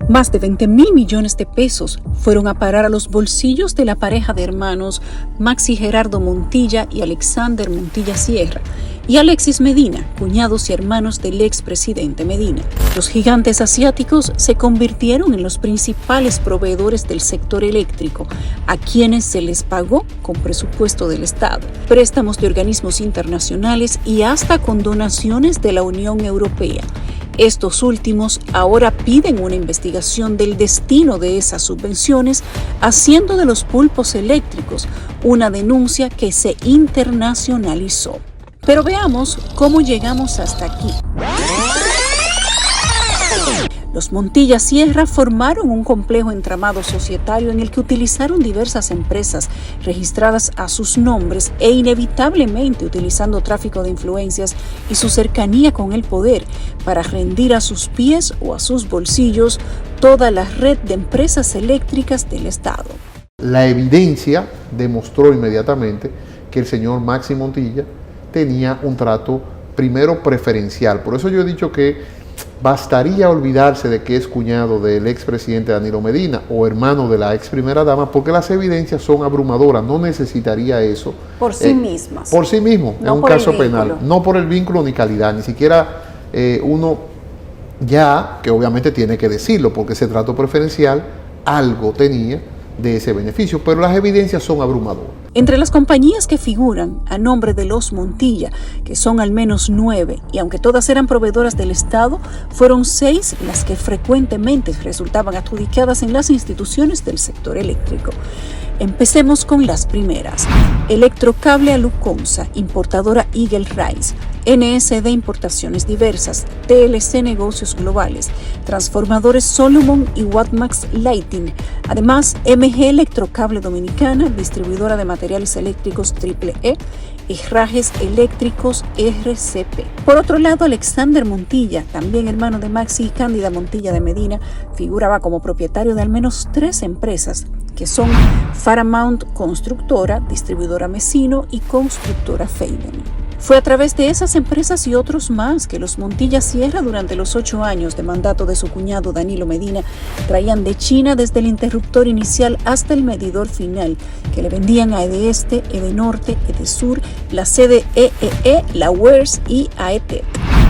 Más de 20.000 millones de pesos fueron a parar a los bolsillos de la pareja de hermanos Maxi Gerardo Montilla y Alexander Montilla Sierra, y Alexis Medina, cuñados y hermanos del expresidente Medina. Los gigantes asiáticos se convirtieron en los principales proveedores del sector eléctrico, a quienes se les pagó con presupuesto del Estado, préstamos de organismos internacionales y hasta con donaciones de la Unión Europea. Estos últimos ahora piden una investigación del destino de esas subvenciones, haciendo de los pulpos eléctricos una denuncia que se internacionalizó. Pero veamos cómo llegamos hasta aquí. Los Montilla Sierra formaron un complejo entramado societario en el que utilizaron diversas empresas registradas a sus nombres e inevitablemente utilizando tráfico de influencias y su cercanía con el poder para rendir a sus pies o a sus bolsillos toda la red de empresas eléctricas del Estado. La evidencia demostró inmediatamente que el señor Maxi Montilla tenía un trato primero preferencial. Por eso yo he dicho que bastaría olvidarse de que es cuñado del expresidente Danilo Medina o hermano de la ex primera dama, porque las evidencias son abrumadoras. No necesitaría eso por sí mismas. Por sí mismo, no en un caso penal. No por el vínculo ni calidad, ni siquiera uno ya, que obviamente tiene que decirlo, porque ese trato preferencial algo tenía de ese beneficio, pero las evidencias son abrumadoras. Entre las compañías que figuran a nombre de los Montilla, que son al menos 9, y aunque todas eran proveedoras del Estado, fueron 6 las que frecuentemente resultaban adjudicadas en las instituciones del sector eléctrico. Empecemos con las primeras. Electrocable Aluconsa, importadora Eagle Rice, NSD Importaciones Diversas, TLC Negocios Globales, Transformadores Solomon y Wattmax Lighting. Además, MG Electrocable Dominicana, distribuidora de materiales eléctricos EE, Herrajes Eléctricos RCP. Por otro lado, Alexander Montilla, también hermano de Maxi y Cándida Montilla de Medina, figuraba como propietario de al menos 3 empresas, que son Faramount Constructora, distribuidora Mesino y Constructora Feynman. Fue a través de esas empresas y otros más que los Montilla Sierra, durante los 8 años de mandato de su cuñado Danilo Medina, traían de China desde el interruptor inicial hasta el medidor final, que le vendían a Edeeste, Edenorte, Edesur, la CDEE, la WERS y AETEP.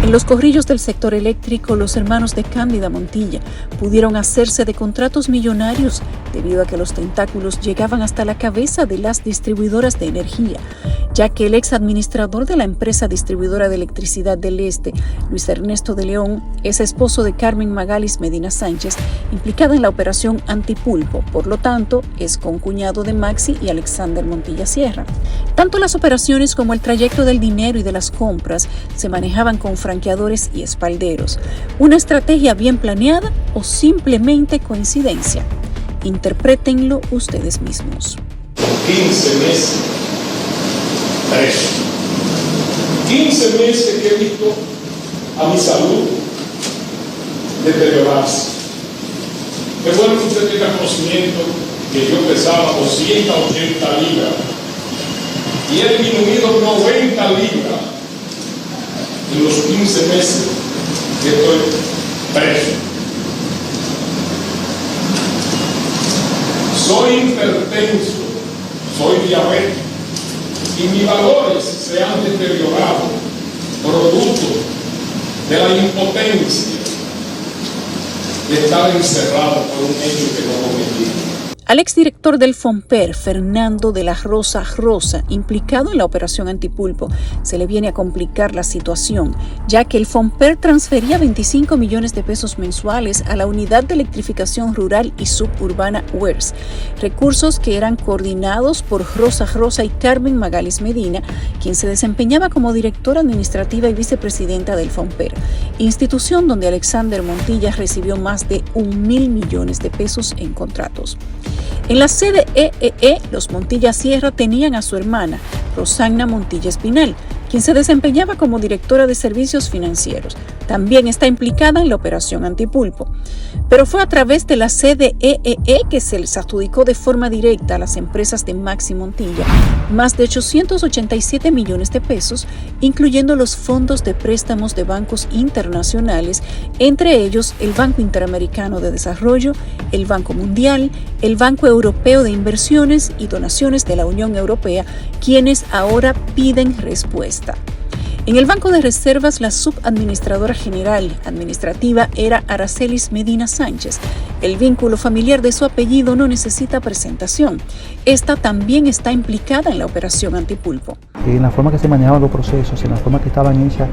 En los corrillos del sector eléctrico, los hermanos de Cándida Montilla pudieron hacerse de contratos millonarios debido a que los tentáculos llegaban hasta la cabeza de las distribuidoras de energía, ya que el ex administrador de la empresa distribuidora de electricidad del Este, Luis Ernesto de León, es esposo de Carmen Magalis Medina Sánchez, implicada en la operación Antipulpo, por lo tanto, es concuñado de Maxi y Alexander Montilla Sierra. Tanto las operaciones como el trayecto del dinero y de las compras se manejaban con franqueadores y espalderos. ¿Una estrategia bien planeada o simplemente coincidencia? Interprétenlo ustedes mismos. 15 meses preso. 15 meses que he visto a mi salud deteriorarse. Es bueno que usted tenga conocimiento que yo pesaba 280 libras y he disminuido 90 libras en los 15 meses que estoy preso. Soy hipertenso, soy diabético y mis valores se han deteriorado producto de la impotencia de estar encerrado por un hecho que no cometí. Al exdirector del FOMPER, Fernando de la Rosa Rosa, implicado en la operación Antipulpo, se le viene a complicar la situación, ya que el FOMPER transfería 25 millones de pesos mensuales a la Unidad de Electrificación Rural y Suburbana WERS, recursos que eran coordinados por Rosa Rosa y Carmen Magalis Medina, quien se desempeñaba como directora administrativa y vicepresidenta del FOMPER, institución donde Alexander Montilla recibió más de 1.000 millones de pesos en contratos. En la CDEE, los Montilla Sierra tenían a su hermana, Rosagna Montilla Espinal, quien se desempeñaba como directora de servicios financieros. También está implicada en la operación Antipulpo. Pero fue a través de la CDEE que se les adjudicó de forma directa a las empresas de Maxi Montilla más de 887 millones de pesos, incluyendo los fondos de préstamos de bancos internacionales, entre ellos el Banco Interamericano de Desarrollo, el Banco Mundial, el Banco Europeo de Inversiones y donaciones de la Unión Europea, quienes ahora piden respuesta. En el Banco de Reservas, la subadministradora general administrativa era Aracelis Medina Sánchez. El vínculo familiar de su apellido no necesita presentación. Esta también está implicada en la operación Antipulpo. En la forma que se manejaban los procesos, en la forma que estaban hechas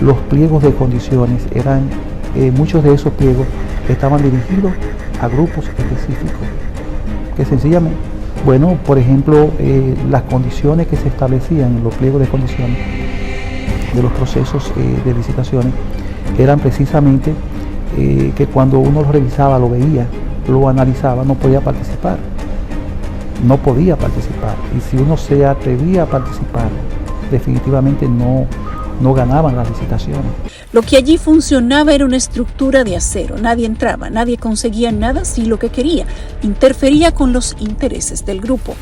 los pliegos de condiciones, muchos de esos pliegos estaban dirigidos a grupos específicos, que sencillamente, por ejemplo, las condiciones que se establecían en los pliegos de condiciones de los procesos de licitaciones eran precisamente que cuando uno lo revisaba, lo veía, lo analizaba, no podía participar. Y si uno se atrevía a participar, definitivamente no ganaban las licitaciones. Lo que allí funcionaba era una estructura de acero. Nadie entraba, nadie conseguía nada si lo que quería interfería con los intereses del grupo.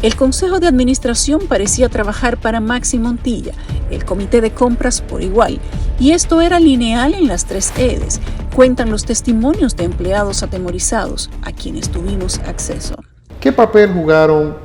El Consejo de Administración parecía trabajar para Maxi Montilla, el Comité de Compras por igual, y esto era lineal en las tres sedes. Cuentan los testimonios de empleados atemorizados a quienes tuvimos acceso. ¿Qué papel jugaron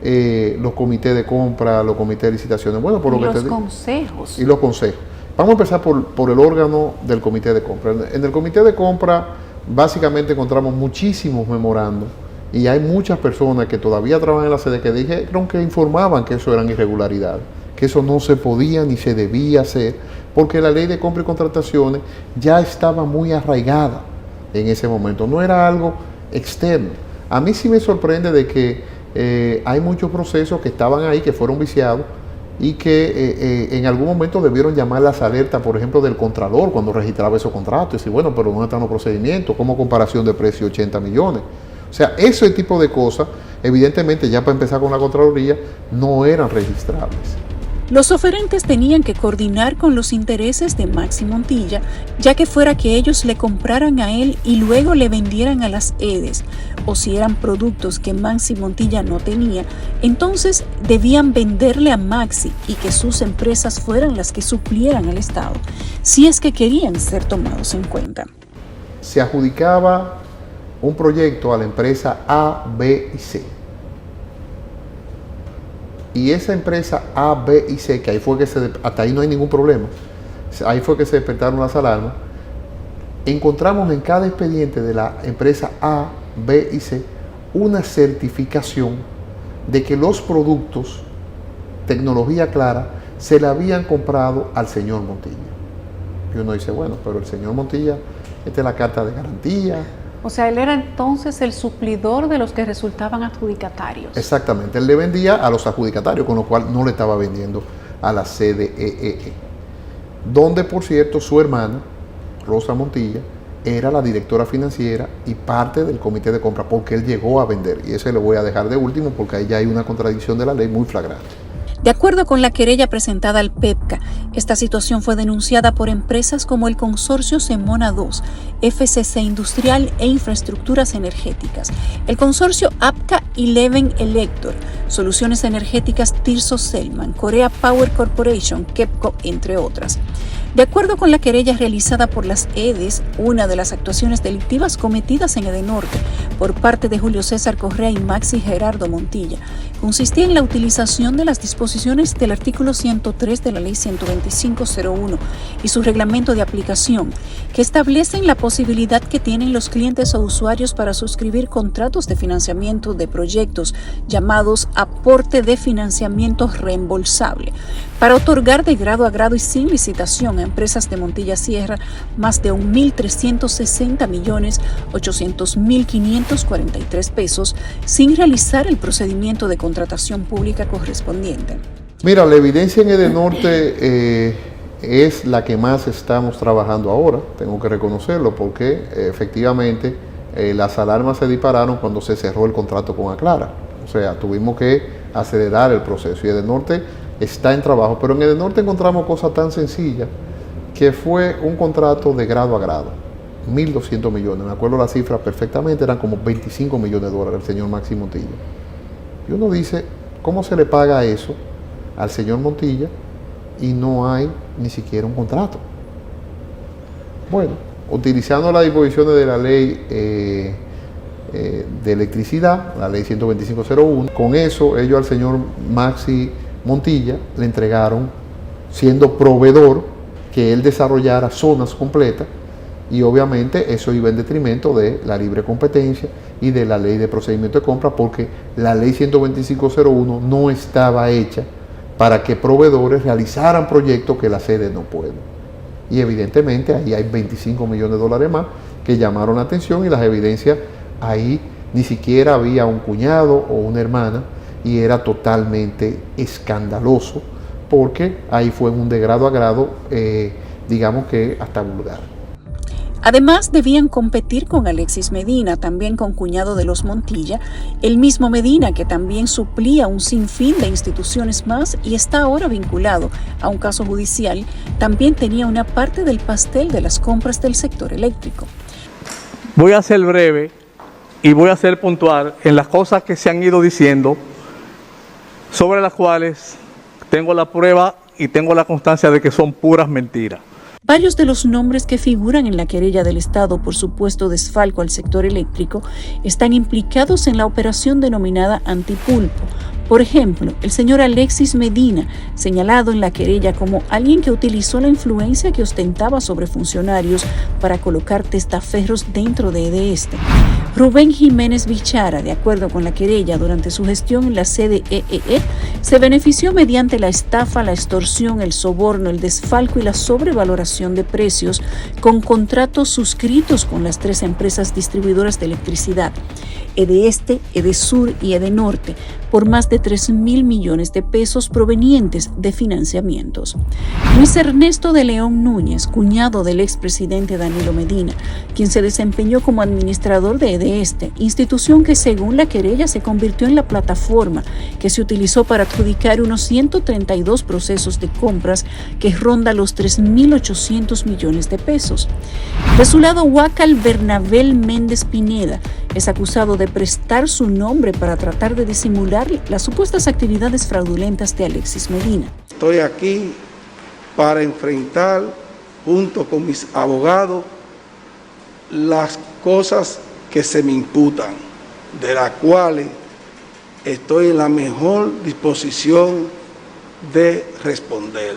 los comités de compra, los comités de licitaciones? Bueno, por lo que te digo. Consejos. Y los consejos. Vamos a empezar por el órgano del comité de compra. En el comité de compra básicamente encontramos muchísimos memorandos y hay muchas personas que todavía trabajan en la sede que dijeron que informaban que eso eran irregularidades, que eso no se podía ni se debía hacer, porque la ley de compra y contrataciones ya estaba muy arraigada en ese momento, no era algo externo. A mí sí me sorprende de que hay muchos procesos que estaban ahí, que fueron viciados, y que en algún momento debieron llamar las alertas, por ejemplo, del Contralor cuando registraba esos contratos, y decir, bueno, pero ¿dónde están los procedimientos? ¿Cómo comparación de precio 80 millones? O sea, ese tipo de cosas, evidentemente, ya para empezar con la Contraloría, no eran registrables. Los oferentes tenían que coordinar con los intereses de Maxi Montilla, ya que fuera que ellos le compraran a él y luego le vendieran a las EDES, o si eran productos que Maxi Montilla no tenía, entonces debían venderle a Maxi y que sus empresas fueran las que suplieran al Estado, si es que querían ser tomados en cuenta. Se adjudicaba un proyecto a la empresa A, B y C. Y esa empresa A, B y C, que ahí fue que hasta ahí no hay ningún problema, ahí fue que se despertaron las alarmas, encontramos en cada expediente de la empresa A, B y C una certificación de que los productos, tecnología clara, se le habían comprado al señor Montilla. Y uno dice, bueno, pero el señor Montilla, esta es la carta de garantía. O sea, él era entonces el suplidor de los que resultaban adjudicatarios. Exactamente, él le vendía a los adjudicatarios, con lo cual no le estaba vendiendo a la CDEE. Donde, por cierto, su hermana, Rosa Montilla, era la directora financiera y parte del comité de compra, porque él llegó a vender. Y ese lo voy a dejar de último, porque ahí ya hay una contradicción de la ley muy flagrante. De acuerdo con la querella presentada al PEPCA, esta situación fue denunciada por empresas como el Consorcio Semona II, FCC Industrial e Infraestructuras Energéticas, el Consorcio APCA y Leven Elector, Soluciones Energéticas Tirso Selman, Korea Power Corporation, KEPCO, entre otras. De acuerdo con la querella realizada por las EDES, una de las actuaciones delictivas cometidas en Edenorte por parte de Julio César Correa y Maxi Gerardo Montilla consistía en la utilización de las disposiciones del artículo 103 de la Ley 125/01 y su reglamento de aplicación, que establecen la posibilidad que tienen los clientes o usuarios para suscribir contratos de financiamiento de proyectos llamados aporte de financiamiento reembolsable, para otorgar de grado a grado y sin licitación a empresas de Montilla Sierra más de 1.360.800.543 pesos sin realizar el procedimiento de contratación pública correspondiente. Mira, la evidencia en Edenorte es la que más estamos trabajando ahora, tengo que reconocerlo, porque efectivamente las alarmas se dispararon cuando se cerró el contrato con Aclara. O sea, tuvimos que acelerar el proceso y Edenorte está en trabajo, pero en Edenorte encontramos cosas tan sencillas que fue un contrato de grado a grado, 1.200 millones, me acuerdo la cifra perfectamente, eran como 25 millones de dólares al señor Maxi Montilla. Y uno dice, ¿cómo se le paga eso al señor Montilla y no hay ni siquiera un contrato? Bueno, utilizando las disposiciones de la ley de electricidad, la ley 125.01, con eso ellos al señor Maxi Montilla le entregaron, siendo proveedor, que él desarrollara zonas completas, y obviamente eso iba en detrimento de la libre competencia y de la ley de procedimiento de compra, porque la ley 125.01 no estaba hecha para que proveedores realizaran proyectos que la sede no puede. Y evidentemente ahí hay 25 millones de dólares más que llamaron la atención, y las evidencias ahí ni siquiera había un cuñado o una hermana, y era totalmente escandaloso, porque ahí fue un de grado a grado, digamos que hasta vulgar. Además, debían competir con Alexis Medina, también concuñado de los Montilla, el mismo Medina que también suplía un sinfín de instituciones más y está ahora vinculado a un caso judicial, también tenía una parte del pastel de las compras del sector eléctrico. Voy a ser breve y voy a ser puntual en las cosas que se han ido diciendo, sobre las cuales tengo la prueba y tengo la constancia de que son puras mentiras. Varios de los nombres que figuran en la querella del Estado por supuesto desfalco al sector eléctrico están implicados en la operación denominada Antipulpo. Por ejemplo, el señor Alexis Medina, señalado en la querella como alguien que utilizó la influencia que ostentaba sobre funcionarios para colocar testaferros dentro de EDESTE. Rubén Jiménez Bichara, de acuerdo con la querella, durante su gestión en la sede EEE, se benefició mediante la estafa, la extorsión, el soborno, el desfalco y la sobrevaloración de precios con contratos suscritos con las 3 empresas distribuidoras de electricidad, EDESTE, EDESUR y EDENORTE, por más de 3.000 millones de pesos provenientes de financiamientos. Luis Ernesto de León Núñez, cuñado del expresidente Danilo Medina, quien se desempeñó como administrador de EDESTE, institución que según la querella se convirtió en la plataforma que se utilizó para adjudicar unos 132 procesos de compras que ronda los 3.800 millones de pesos. De su lado, Huacal Bernabel Méndez Pineda es acusado de prestar su nombre para tratar de disimular las supuestas actividades fraudulentas de Alexis Medina. Estoy aquí para enfrentar, junto con mis abogados, las cosas que se me imputan, de las cuales estoy en la mejor disposición de responder.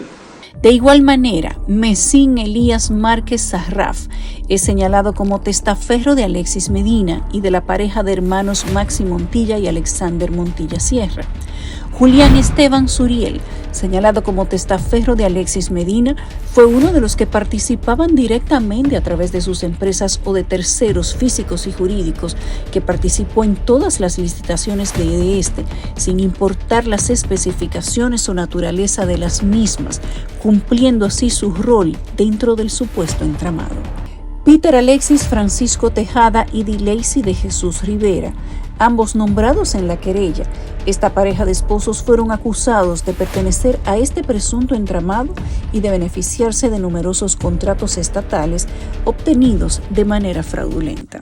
De igual manera, Mesín Elías Márquez Sarraf es señalado como testaferro de Alexis Medina y de la pareja de hermanos Maxi Montilla y Alexander Montilla Sierra. Julián Esteban Suriel, señalado como testaferro de Alexis Medina, fue uno de los que participaban directamente a través de sus empresas o de terceros físicos y jurídicos, que participó en todas las licitaciones de EDESTE, sin importar las especificaciones o naturaleza de las mismas, cumpliendo así su rol dentro del supuesto entramado. Peter Alexis Francisco Tejada y Dileisi de Jesús Rivera, ambos nombrados en la querella. Esta pareja de esposos fueron acusados de pertenecer a este presunto entramado y de beneficiarse de numerosos contratos estatales obtenidos de manera fraudulenta.